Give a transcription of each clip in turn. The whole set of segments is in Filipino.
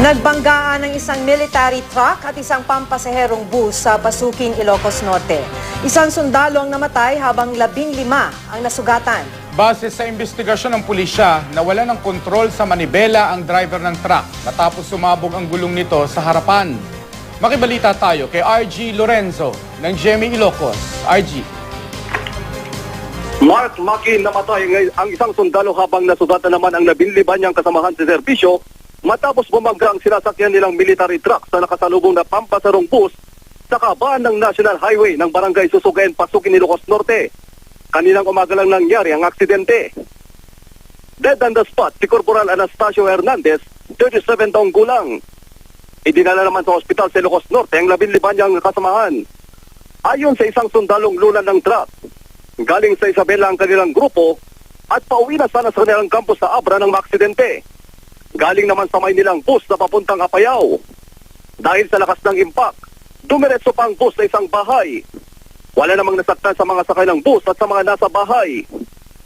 Nagbanggaan ng isang military truck at isang pampasaherong bus sa Pasukin, Ilocos Norte. Isang sundalo ang namatay habang 15 ang nasugatan. Base sa investigasyon ng pulisya, nawala ng kontrol sa manibela ang driver ng truck matapos sumabog ang gulong nito sa harapan. Makibalita tayo kay RG Lorenzo ng GMA Ilocos. RG. Mark Maki, namatay ang isang sundalo habang nasugatan naman ang 15 niyang kasamahan sa serbisyo matapos bumangga ang sinasakyan nilang military truck sa nakasalubong na pampasarong bus sa kabaan ng National Highway ng Barangay Susugain, Pasukin, Ilocos Norte. Kaninang umaga lang nangyari ang aksidente. Dead on the spot si Corporal Anastasio Hernandez, 37 taong gulang. Idinala naman sa ospital sa Ilocos Norte ang 15 niyang kasamahan. Ayon sa isang sundalong lulan ng truck, galing sa Isabela ang kanilang grupo at pauwi na sana sa kanilang campus sa Abra ng maaksidente. Galing naman sa Maynilang bus na papuntang Apayao. Dahil sa lakas ng impact, dumiretso pa ang bus sa isang bahay. Wala namang nasaktan sa mga sakay ng bus at sa mga nasa bahay.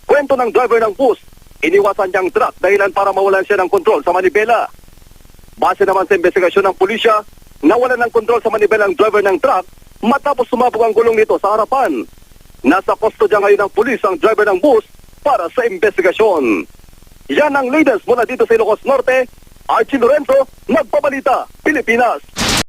Kwento ng driver ng bus, iniwasan niyang truck dahilan para mawalan siya ng kontrol sa manibela. Base naman sa investigasyon ng pulisya, nawalan ng kontrol sa manibela ang driver ng truck matapos sumabog ang gulong nito sa harapan. Nasa kustodya ngayon ng pulis ang driver ng bus para sa investigasyon. Yan ang latest mula dito sa Ilocos Norte. Archie Lorenzo, Nagbabalita, Pilipinas.